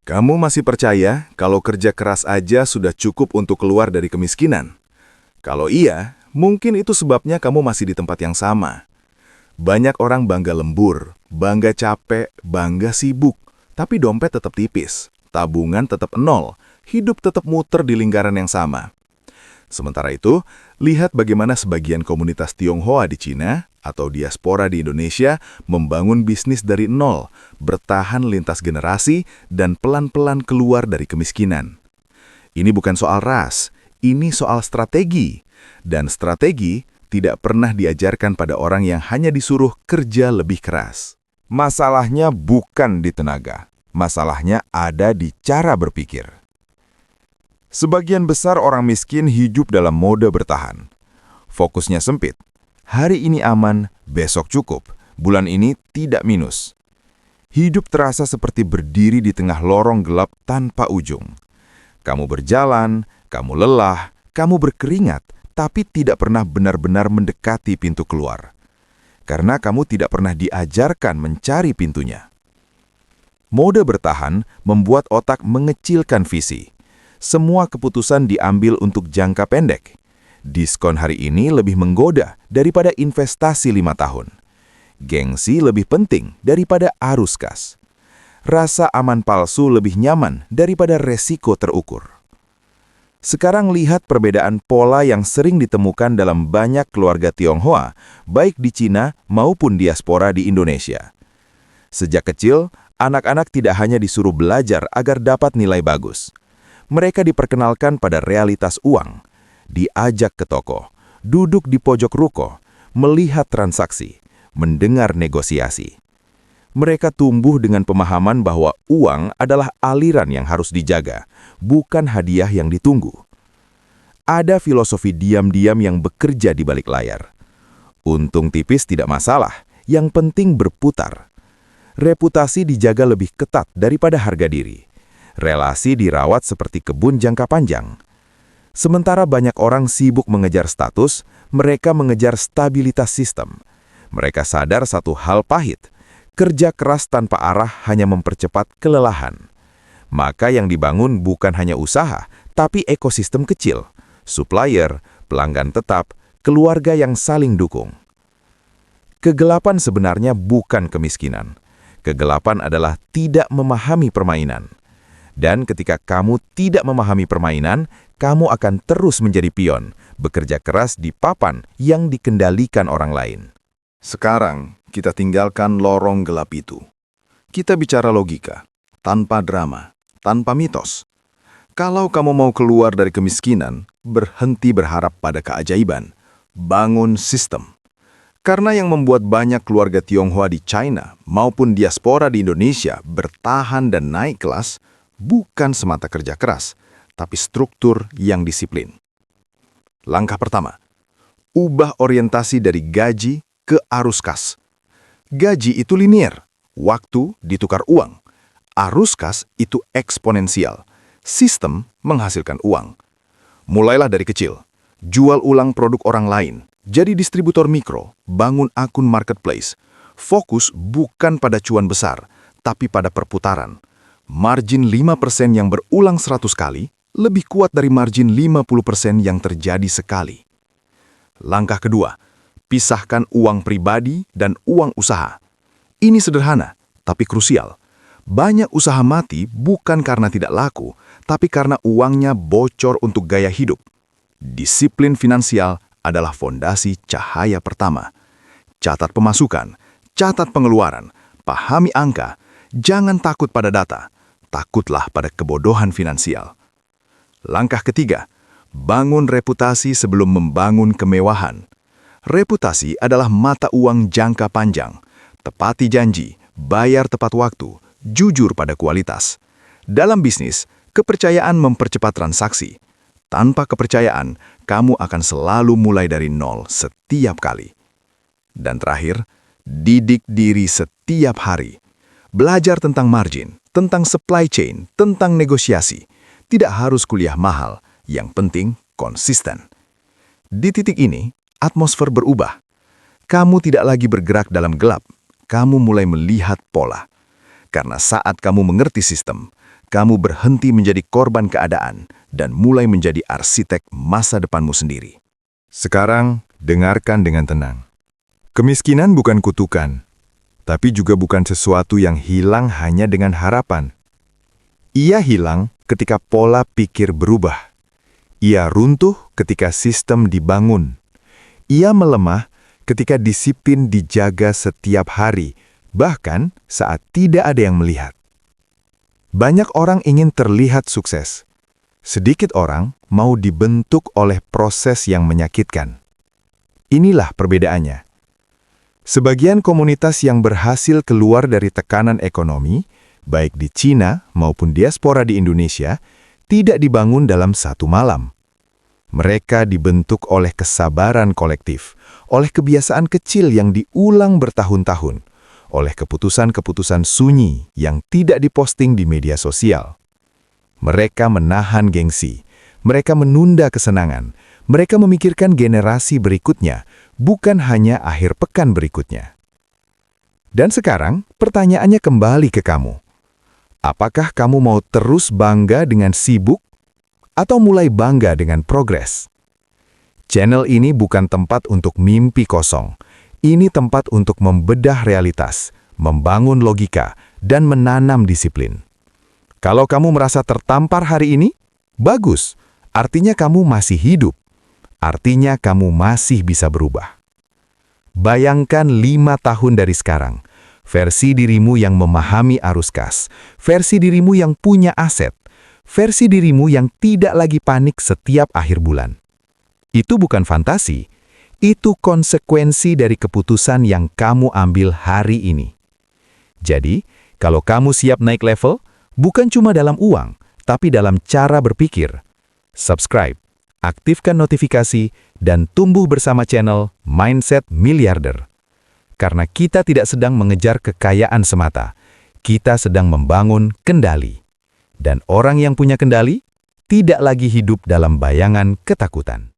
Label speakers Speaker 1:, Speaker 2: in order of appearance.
Speaker 1: Kamu masih percaya kalau kerja keras aja sudah cukup untuk keluar dari kemiskinan? Kalau iya, mungkin itu sebabnya kamu masih di tempat yang sama. Banyak orang bangga lembur, bangga capek, bangga sibuk, tapi dompet tetap tipis, tabungan tetap nol, hidup tetap muter di lingkaran yang sama. Sementara itu, lihat bagaimana sebagian komunitas Tionghoa di Cina atau diaspora di Indonesia membangun bisnis dari nol, bertahan lintas generasi, dan pelan-pelan keluar dari kemiskinan. Ini bukan soal ras, ini soal strategi. Dan strategi tidak pernah diajarkan pada orang yang hanya disuruh kerja lebih keras.
Speaker 2: Masalahnya bukan di tenaga, masalahnya ada di cara berpikir. Sebagian besar orang miskin hidup dalam mode bertahan. Fokusnya sempit. Hari ini aman, besok cukup. Bulan ini tidak minus. Hidup terasa seperti berdiri di tengah lorong gelap tanpa ujung. Kamu berjalan, kamu lelah, kamu berkeringat, tapi tidak pernah benar-benar mendekati pintu keluar. Karena kamu tidak pernah diajarkan mencari pintunya. Mode bertahan membuat otak mengecilkan visi. Semua keputusan diambil untuk jangka pendek. Diskon hari ini lebih menggoda daripada investasi 5 tahun. Gengsi lebih penting daripada arus kas. Rasa aman palsu lebih nyaman daripada resiko terukur. Sekarang lihat perbedaan pola yang sering ditemukan dalam banyak keluarga Tionghoa, baik di Cina maupun diaspora di Indonesia. Sejak kecil, anak-anak tidak hanya disuruh belajar agar dapat nilai bagus. Mereka diperkenalkan pada realitas uang, diajak ke toko, duduk di pojok ruko, melihat transaksi, mendengar negosiasi. Mereka tumbuh dengan pemahaman bahwa uang adalah aliran yang harus dijaga, bukan hadiah yang ditunggu. Ada filosofi diam-diam yang bekerja di balik layar. Untung tipis tidak masalah, yang penting berputar. Reputasi dijaga lebih ketat daripada harga diri. Relasi dirawat seperti kebun jangka panjang. Sementara banyak orang sibuk mengejar status, mereka mengejar stabilitas sistem. Mereka sadar satu hal pahit, kerja keras tanpa arah hanya mempercepat kelelahan. Maka yang dibangun bukan hanya usaha, tapi ekosistem kecil, supplier, pelanggan tetap, keluarga yang saling dukung. Kegelapan sebenarnya bukan kemiskinan. Kegelapan adalah tidak memahami permainan. Dan ketika kamu tidak memahami permainan, kamu akan terus menjadi pion, bekerja keras di papan yang dikendalikan orang lain.
Speaker 1: Sekarang, kita tinggalkan lorong gelap itu. Kita bicara logika, tanpa drama, tanpa mitos. Kalau kamu mau keluar dari kemiskinan, berhenti berharap pada keajaiban. Bangun sistem. Karena yang membuat banyak keluarga Tionghoa di China maupun diaspora di Indonesia bertahan dan naik kelas, bukan semata kerja keras, tapi struktur yang disiplin. Langkah pertama, ubah orientasi dari gaji ke arus kas. Gaji itu linier, waktu ditukar uang. Arus kas itu eksponensial, sistem menghasilkan uang. Mulailah dari kecil, jual ulang produk orang lain, jadi distributor mikro, bangun akun marketplace. Fokus bukan pada cuan besar, tapi pada perputaran. Margin 5% yang berulang 100 kali lebih kuat dari margin 50% yang terjadi sekali. Langkah kedua, pisahkan uang pribadi dan uang usaha. Ini sederhana, tapi krusial. Banyak usaha mati bukan karena tidak laku, tapi karena uangnya bocor untuk gaya hidup. Disiplin finansial adalah fondasi cahaya pertama. Catat pemasukan, catat pengeluaran, pahami angka, jangan takut pada data. Takutlah pada kebodohan finansial. Langkah ketiga, bangun reputasi sebelum membangun kemewahan. Reputasi adalah mata uang jangka panjang. Tepati janji, bayar tepat waktu, jujur pada kualitas. Dalam bisnis, kepercayaan mempercepat transaksi. Tanpa kepercayaan, kamu akan selalu mulai dari nol setiap kali. Dan terakhir, didik diri setiap hari. Belajar tentang margin, tentang supply chain, tentang negosiasi. Tidak harus kuliah mahal, yang penting konsisten. Di titik ini, atmosfer berubah. Kamu tidak lagi bergerak dalam gelap, kamu mulai melihat pola. Karena saat kamu mengerti sistem, kamu berhenti menjadi korban keadaan dan mulai menjadi arsitek masa depanmu sendiri.
Speaker 2: Sekarang, dengarkan dengan tenang. Kemiskinan bukan kutukan, tapi juga bukan sesuatu yang hilang hanya dengan harapan. Ia hilang ketika pola pikir berubah. Ia runtuh ketika sistem dibangun. Ia melemah ketika disiplin dijaga setiap hari, bahkan saat tidak ada yang melihat. Banyak orang ingin terlihat sukses. Sedikit orang mau dibentuk oleh proses yang menyakitkan. Inilah perbedaannya. Sebagian komunitas yang berhasil keluar dari tekanan ekonomi, baik di Cina maupun diaspora di Indonesia, tidak dibangun dalam satu malam. Mereka dibentuk oleh kesabaran kolektif, oleh kebiasaan kecil yang diulang bertahun-tahun, oleh keputusan-keputusan sunyi yang tidak diposting di media sosial. Mereka menahan gengsi, mereka menunda kesenangan, mereka memikirkan generasi berikutnya, bukan hanya akhir pekan berikutnya. Dan sekarang, pertanyaannya kembali ke kamu. Apakah kamu mau terus bangga dengan sibuk atau mulai bangga dengan progres? Channel ini bukan tempat untuk mimpi kosong. Ini tempat untuk membedah realitas, membangun logika, dan menanam disiplin. Kalau kamu merasa tertampar hari ini, bagus. Artinya kamu masih hidup. Artinya kamu masih bisa berubah. Bayangkan 5 tahun dari sekarang. Versi dirimu yang memahami arus kas, versi dirimu yang punya aset, versi dirimu yang tidak lagi panik setiap akhir bulan. Itu bukan fantasi, itu konsekuensi dari keputusan yang kamu ambil hari ini. Jadi, kalau kamu siap naik level, bukan cuma dalam uang, tapi dalam cara berpikir. Subscribe, aktifkan notifikasi, dan tumbuh bersama channel Mindset Miliarder. Karena kita tidak sedang mengejar kekayaan semata, kita sedang membangun kendali. Dan orang yang punya kendali tidak lagi hidup dalam bayangan ketakutan.